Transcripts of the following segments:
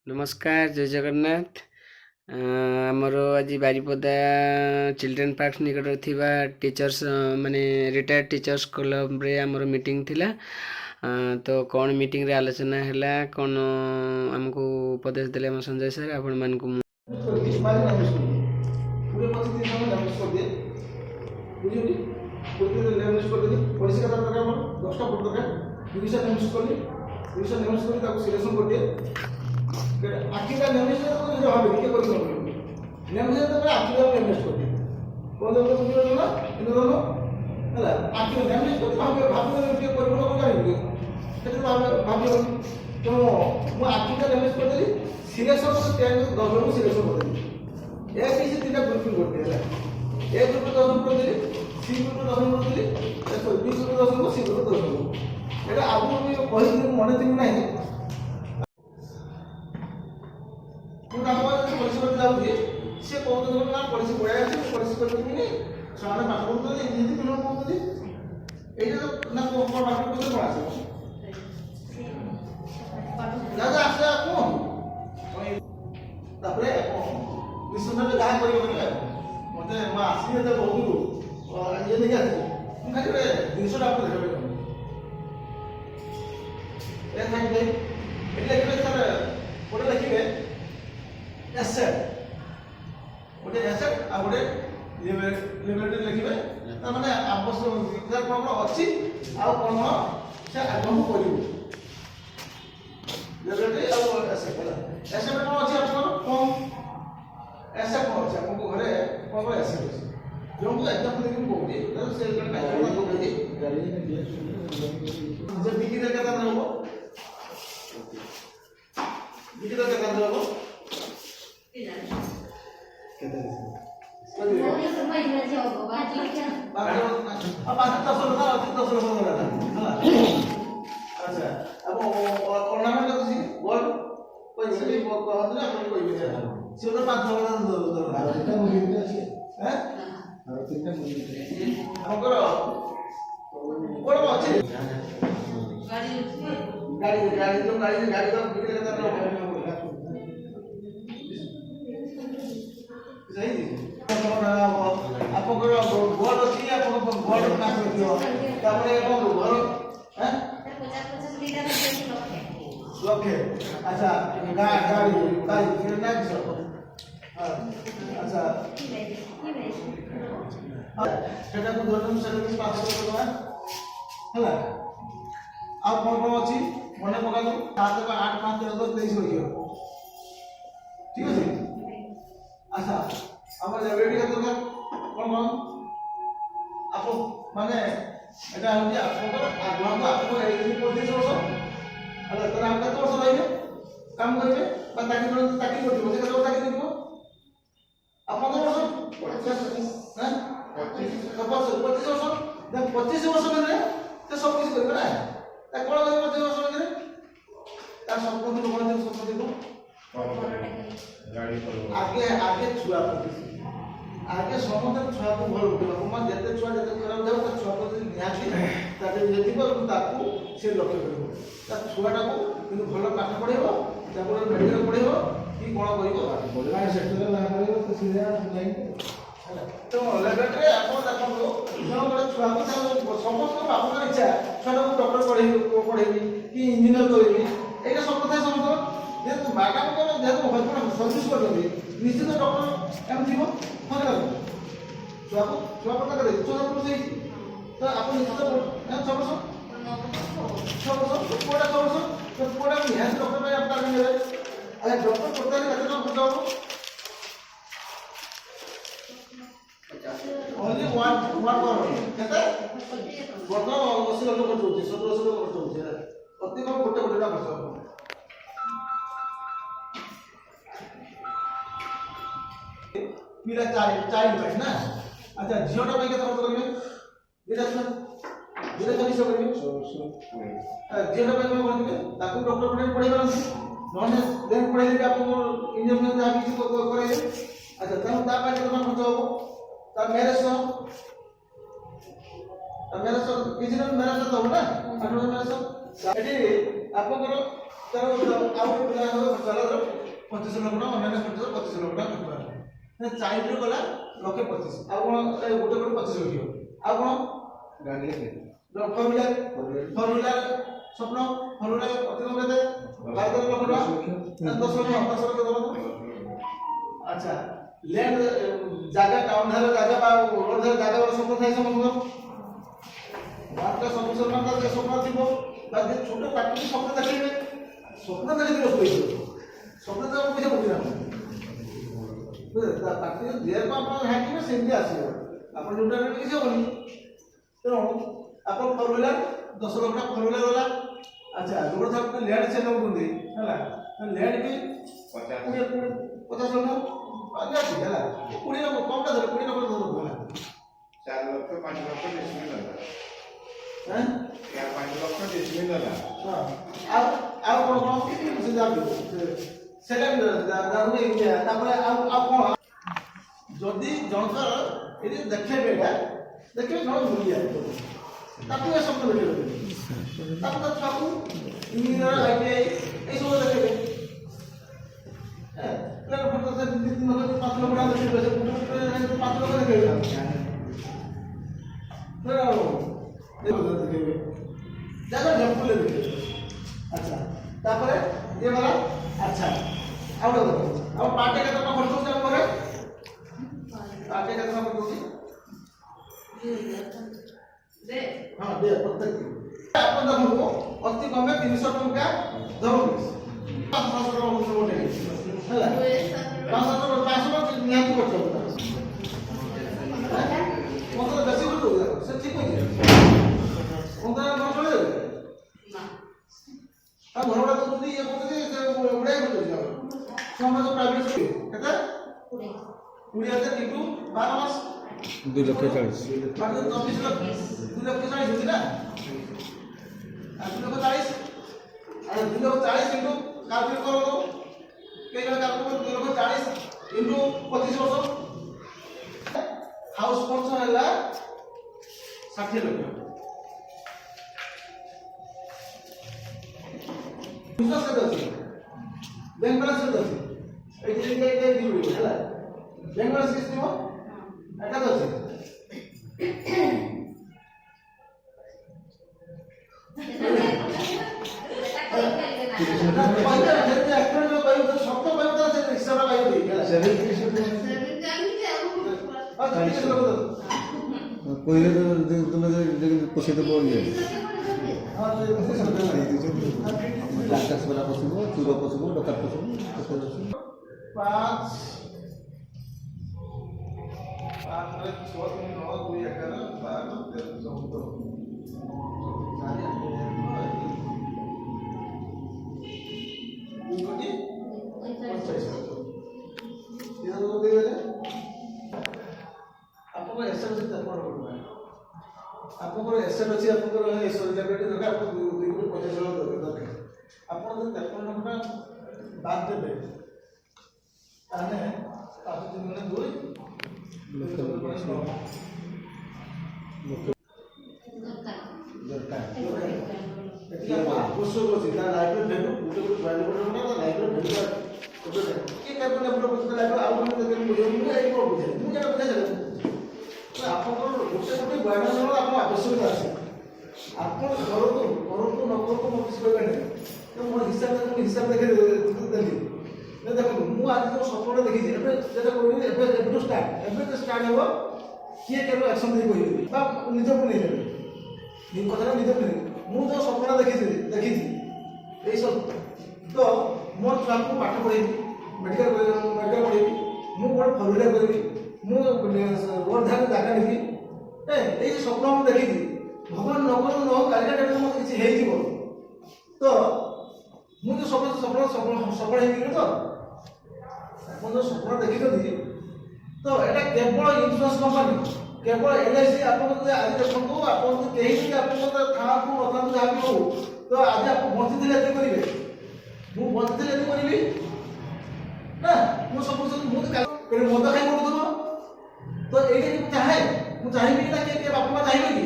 नमस्कार जय जगन्नाथ। आमर आज बारिपदा चिल्ड्रेन पार्क निकट थिबा टीचर्स माने रिटायर्ड टीचर्स क्लब रे आमर मीटिंग थिला। तो कौन मीटिंग रे आलोचना हैला कौन हमको उपदेश देले हम संजय सर आपण मान को आखिटा नेमिस तो भाबे के कोइ कोइ नेमिस तो आखिटा नेमिस कोइ कोन लोग बुझियो ना इन दोनो हला आखि नेमिस तो भाबे के कोइ कोइ जानि सेते भाबे तो मु आखिटा नेमिस कर देली सिलेक्शन को चेंज गवर्नमेंट सिलेक्शन कर देली एक किसी तीनटा ग्रुपिंग करते हला एक ग्रुप 10 कर देली सी ग्रुप 10 कर देली तो बी ग्रुप 10 को सी ग्रुप 10 को एटा आगु भी कहि दिन मने दिन नाही से कहते ना पलिसी बढ़ाई पलिसी करनी ସେମାନେ ପାଠ ପଢ଼ୁଛନ୍ତି ଇଂଲିଶ ପିଲା କହୁଛନ୍ତି ଏଇଟା ତ ନା କୋଉ ପାଠ ପଢ଼ୁଛନ୍ତି କଣ ଆସିବ ଦାଦା ଆସେ ଆପଣ ତାପରେ ବିଶ୍ୱରେ ଯାହା କରିବ ବୋଲେ ମତେ ମୁଁ ଆସିବି ଯେତେ ବହୁତୁ ଇଏ ନେଇକି ଆସିବି ମୁଁ ଖାଲି ଗୋଟେ ଜିନିଷଟା ଆପଣଙ୍କୁ ଦେଖେଇବି ଏ ଥାଇକି એટલે કે સર ଗୋଟେ ଲେଖିବେ एसेट गोटे एसेट आ गोटे लिबर्टी लिखिबे त माने आवश्यक कोन अछि आ कोन से आगम करिवो लिबर्टी आ एसेट एसेट कोन अछि आपन कोन एसेट कोन अछि आपन घरे कोन एसेट अछि जो को एग्जांपल देखि कहूती त से करना कहूती जे बिकी दे केता रहबो बिकी दे केता रहबो आपकर बोर्ड अछि आपन बोर्ड ना दियो तापरे कोन घर हैं 50 लखे अच्छा गाड़ी कितना किसो अच्छा सेटा को दोन सर्विस 500 टका हला आ कोन अछि मने पका 7 का 8 5 13 23 होइयो ठीक अछि अच्छा हमर लेबरेटरी का दरकार कोन आपो माने एटा होती आपको आगवा आपको एई 25 वर्ष हला तर आप कत वर्ष रहिबे काम करिवे बा ताकि करथिबो से कत वर्ष ताकि दिबो आप 15 वर्ष हैं 25 वर्ष जब 25 वर्ष में ते सब कुछ करबे ना ता कोन 25 वर्ष में ता सब कुछ कोन सब दिबो आगे आगे छुआ आगे समस्त छुआ को भल उठे मैं जिते छुआ जिते खराब जाओ तो छुआ को निहाती जति ताकू से लक्ष्य कर छुआटा को कि भल पाठ पढ़ेब मेडिकल पढ़ेब कि कौन तो लेबरेटरी आप गोटे छुआ को समस्त बापा इच्छा छुआ को डॉक्टर पढ़ेबी कि इंजीनियर करेबी ये सब कथा समस्त जेतु मैडम को जेतु हस्बैंड सर्विस करते निश्चित डॉक्टर एम थी मत छुआ को तक छुआ को से तो आप निश्चित 6 वर्ष पूरा 6 वर्ष तो पूरा निहार डॉक्टर में आप टाइम देबे अरे डॉक्टर करता है कते खर्च हो ओनली वन करोड़ कते वर्तमान 80 लाख खर्च होची 17 लाख खर्च होची अति कम गोटे खर्च हो पीला चाइल्ड राइट ना अच्छा झियोटा पे केते खर्च करिवे जेटा चलीस करिवे झियोटा पे कोन करिवे ताकू डॉक्टर पढ़ाई परंतु नॉन देन पढ़ाई के आपको इंजेक्शन जा किसी को करेंगे अच्छा तब ता पे केते खर्च हो ता मैरिज किसी ने मैरिज तो हो ना अठो मैरिज एटी आपको तार आउट प्लान हो चला 25 ଲକ୍ଷ ଟଙ୍କା ଅନ୍ୟାନ୍ୟ ଖର୍ଚ୍ଚ 25 ଲକ୍ଷ ଟଙ୍କା ଖର୍ଚ୍ଚ ଚାଇଲ୍ଡ ଗଲା 1,25,000 ଆଉ କଣ ଗୋଟେ 25 ଲକ୍ଷ ଆଉ କଣ ଫର୍ମୁଲା ସ୍ୱପ୍ନ ଫର୍ମୁଲା ଅତି କେତେ 12 ଲକ୍ଷ ଟଙ୍କା 10 ଲକ୍ଷ ଦବ। আচ্ছা ল্যান্ড জায়গা টাউন ধারে জায়গা বা রোড ধারে জায়গা বড় স্বপ্ন থাকে সমস্ত বাচ্চা সমস্যা না তাদের স্বপ্ন থিব বা যে ছোট পাটি স্বপ্ন দেখাইবে স্বপ্ন দেখে দিলে হইছে স্বপ্ন তো পয়সা বুঝি না বুঝলে তা পাটি যে আপনার হ্যাকিবে সেমতি আসিব আপন যোটা কিছু হবনি তেଣୁ ଆପଣ ଫର୍ମୁଲା 10 ଲକ୍ଷ ଟଙ୍କା ଫର୍ମୁଲା ଗଲା। ଆଚ୍ଛା ଯୋଉଟା ଆପଣ ଲ୍ୟାଣ୍ଡ ସେ ନଉଛନ୍ତି ହେଲା ଲ୍ୟାଣ୍ଡ ବି 50 ଲକ୍ଷ ଅଛି ହେଲା 20 ଲକ୍ଷ କମଟା ଧର 20 ଲକ୍ଷ ଧର ହେଲା 4 ଲକ୍ଷ 5 ଲକ୍ଷ ଡିସମିଲ୍ ହେଲା ହାଁ 5 ଲକ୍ଷ ଡିସମିଲ୍ ହେଲା ଆଉ ଆଉ କଣ ସେ ଯାଉ ସେଟା ତାପରେ ଆଉ କଣ ଯଦି ଜଣଙ୍କର ଏଠି ଦେଖେଇବେ ଏଇଟା ଦେଖିବେ ଜଣ ଭୁଲିଆ ତାକୁ ଏ ଶବ୍ଦ ଦେଖେଇବେ ତାକୁ ତ ଛୁଆକୁ ଇଞ୍ଜିନିୟର ITI ଏଇସବୁ ଦେଖେଇବେ ଫଟୋ ସେ 2-3 ଲକ୍ଷ 5 ଲକ୍ଷ ଟଙ୍କା ଦେଖେଇବେ ସେ 5 ଲକ୍ଷ ଦେଖେଇବେ ଦେଖେଇବେ ଯାହା ଝମ୍ପୁଲେ ଦେଖେଇବେ। ଆଚ୍ଛା ତାପରେ ଇଏ ଗଲା। ଆଚ୍ଛା ଆଉ ଗୋଟେ ଦେଖ ଆଉ ପାଟେ କେତେ ଟଙ୍କା ଖର୍ଚ୍ଚ ହଉଛି ଆମ ଘରେ ପାଟେ କେତେ ଟଙ୍କା ଖର୍ଚ୍ଚ ହଉଛି हाँ दे प्रत्येक अपन देखो अति कमे 300 टंका धरु 500 टंका मोटे हैला 500 निहाती करछ मतलब बेसी कर दो से ठीक हो जाए ओंदा न चले ना आ घरडा तो तुदी ये करते से उड़ाई कर जाओ समाज प्राइवेट स्कूल केता 20000 टिटू 12 मास 2,40,000 2,40,000 होती ना 2,40,000 अरे 2,40,000 इंटू कैलकुलेट करो तो कई जगह कैलकुलेट 2,40,000 इंटू 25 वर्ष हाउस खर्च हैला 60 लक्ष बिजनेस के दसी बैंक बैलेंस के दसी ए दिबो हैला बैंक बैलेंस किस दिबो এটা তো আছে कोई तो तुम पोषित बोलिए लाक्टास वाला पशु चूर पशु डकार पशु 5 6 9 2 11 12 13 आपको एसेट से तपर करबा आपको एसेट अछि आपको एसेट कैपिटल दरकार आपको 250 लाख दरकार आपको जब तपर नंबर बात देबे ताने आप दिन में 2 दरकार एटा आवश्यक अछि ता लाइब्रेरी भेटो गुटे वैल्यू ना लाइब्रेरी भेटो के कैपिटल आपको पता लागो आ कोन देखे बुझे मु एई को बुझे मु जाना बुझे तो आपको गोटे बयान आप आवश्यकता अच्छे आप करूँ न करूँ मत किसी कहने तो मोर हिसाब देखे देली देखो मुझे जो सपन देखी स्टार्ट हम किए के एक्शन दे कह निजक नहीं कथा निजक नहीं मुझे सपन देखी सब तो मोर छुआ को पाठ पढ़ेबी मेडिकल पढ़ेबी मुझे गोटे फर्मुला करी रोड धारे जगह नेबी ए स्वप्न मुझे देखी भगवान नगर न कालिका डेट मत किसी हो तो मुझे सफल हो तो मुझे स्वप्न देखी तो यहाँ केवल इन्शुरांस कंपानी केवल LIC आप आज देखो आप कहीं था नथा जहाँ भी हो तो आज आप बंची थे करेंगे मुझे बंची थे करी ना मुझे सब मुझे मद खाई पड़ू तो ये चाहे मुझे चाहिए ना कि बापा माँ चाहिए कि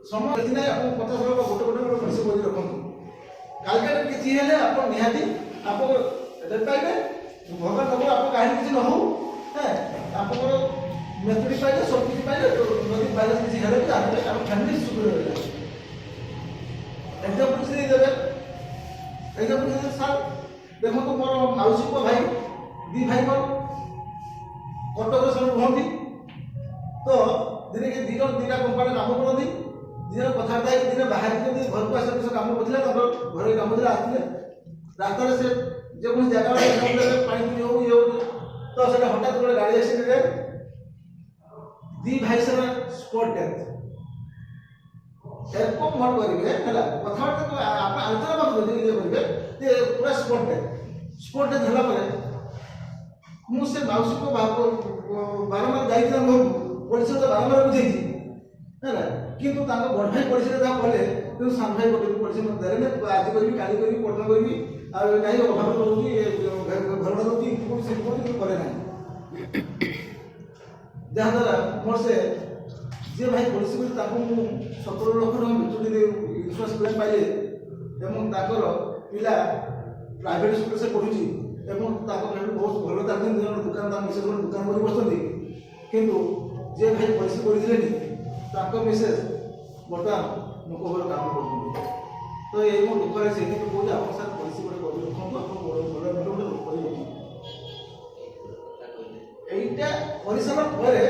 समय ना आप 50 लाख गोटे पैसा बजी रखु कालका किसी आप निहाती आप पाइबे ଭଗବାନ ସବୁ ଆପଣ କାହିଁକି କିଛି ନ ହଉ ଆପଣଙ୍କର ମେଥଡି ପାଇଲେ ସବୁ କିଛି ପାଇଲେ ଯଦି ପାଇଲେ କିଛି ହେଲେ ବି ଆମେ ଆମ ଫ୍ୟାମିଲି ସୁଖରେ ରହିଲା। ଏକ୍ଜାମ୍ପଲ୍ କିଛି ଦେଇଦେବେ। ଏକ୍ଜାମ୍ପଲ୍ ଦେଇଦେବେ ସାର୍ ଦେଖନ୍ତୁ ମୋର ମାଉସୀ ପୁଅ ଭାଇ ଦୁଇ ଭାଇ ମୋର କଟକରେ ସବୁ ରୁହନ୍ତି। ତ ଦିନେ କି ଦୁଇ ଜଣ ଦୁଇଟା କମ୍ପାନୀରେ କାମ କରନ୍ତି। ଦୁଇ ଜଣ କଥାବାର୍ତ୍ତା ହେଇକି ଦିନେ ବାହାରିଛନ୍ତି ଘରକୁ ଆସିବା କିଛି କାମ କରୁଥିଲେ ତାଙ୍କର ଘରେ କାମ ଥିଲା ଆସିଥିଲେ ରାସ୍ତାରେ ସେ ଯେକୌଣସି ଜାଗାରେ ପାଣି ପିଇ ହଉ ଇଏ ହଉ ତ ସେଟା ହଠାତ୍ ଗୋଟେ ଗାଡ଼ି ଆକ୍ସିଡେଣ୍ଟରେ ଦୁଇ ଭାଇ ସେମାନେ ସ୍ପଟ୍ ଡେଥ୍। ଏରকম ମନ କରିବେ ହେଲା କଥାବାର୍ତ୍ତା ଆପଣ ଆଲୋଚନା କରିବେ ଇଏ କରିବେ ଯେ ପୁରା ସ୍ପଟ୍ ଡେଥ୍ ହେଲା ପରେ ମୁଁ ସେ ମାଉସୀକୁ ବାରମ୍ବାର ଯାଇଥିଲି ତାଙ୍କ ଘରକୁ ପୋଲିସ ବାରମ୍ବାର ବୁଝେଇଛି ହେଲା କିନ୍ତୁ ତାଙ୍କ ବଡ଼ ଭାଇ ପୋଲିସରେ ଯାହା କଲେ କିନ୍ତୁ ସାନ ଭାଇ ଗୋଟେ ପୋଲିସ ମୋତେ ଦେଲେନି ଆଜି କରିବି କାଲି କରିବି ପଟନା କରିବି ଆଉ ନାହିଁ ଅଭାବ ରହୁଛି ଘରଟା ରହୁଛି ସେ କିନ୍ତୁ କରେ ନାହିଁ। ଯାହାଦ୍ୱାରା ମୋର ସେ ଯିଏ ଭାଇ ପୋଲିସ କରି ତାଙ୍କୁ ମୁଁ 17 ଲକ୍ଷ ଟଙ୍କା ବିଚୁଟିରେ ଇନ୍ସୁରାନ୍ସ କ୍ଲେମ୍ ପାଇଲେ ଏବଂ ତାଙ୍କର ପିଲା ପ୍ରାଇଭେଟ୍ ସ୍କୁଲରେ ସେ ପଢ଼ୁଛି ଏବଂ ତାଙ୍କ ଫ୍ୟାମିଲି ବହୁତ ଭଲ ଚାଲିଛନ୍ତି। ଦୁଇ ଜଣ ଦୋକାନ ତାଙ୍କ ମିସେସ୍ ଗୋଟେ ଦୋକାନ କରି ବସୁଛନ୍ତି କିନ୍ତୁ ଯିଏ ଭାଇ ପୋଲିସ କରିଥିଲେନି ତାଙ୍କ ମିସେସ୍ ବର୍ତ୍ତମାନ ଲୋକ ଘର କାମ କରୁଛନ୍ତି। ତ ଏଇ ମୋ ଦୁଃଖରେ ସେଇଥିପାଇଁ କହୁଛି ଆପଣ ସାର୍ ପୋଲିସ ଗୋଟେ କରି ରଖନ୍ତୁ ଆପଣ ଭଲ ଗୋଟେ କରିବେ। এইটা କରିସାରିଲା ପରେ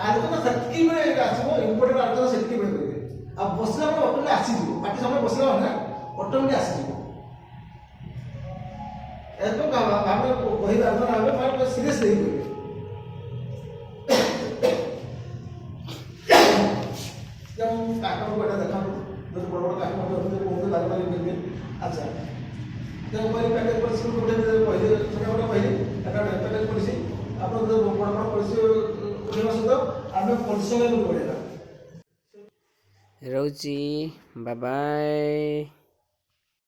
ଆଲୋଚନା ସେତିକି ବେଳେ ଆସିବ ଇମ୍ପୋର୍ଟାଣ୍ଟ ଆଲୋଚନା ସେତିକି ବେଳେ କରିବେ ଆଉ ବସିଲା ବେଳେ ଅଟୋମେଟିକ୍ ଆସିଯିବ ପାଟି ସମୟ ବସିଲା ମାନେ ଅଟୋମେଟିକ୍ ଆସିଯିବ। ଏରকম ଭାବେ କହିବେ ଆଲୋଚନା ଭାବେ ମାନେ ସିରିୟସ୍ ନେଇ କରିବେ। যেমন কাঠমান্ডু এটা দেখানো যদি বড় বড় কাঠমান্ডু অফিসে পৌঁছে বারবার করবে আচ্ছা যেমন প্যাকেজ পলিসি উঠে କହିଲେ ଛୋଟ ମୋଟ କହିଲେ একটা প্যাকেজ পলিসি ଆପଣ ବଡ଼ ବଡ଼ ପଲିସି ଉଠେଇବା ସହିତ ଆମେ ପରିଶ୍ରମ କରିବା। ରହୁଛି ବାଏ ବାଏ।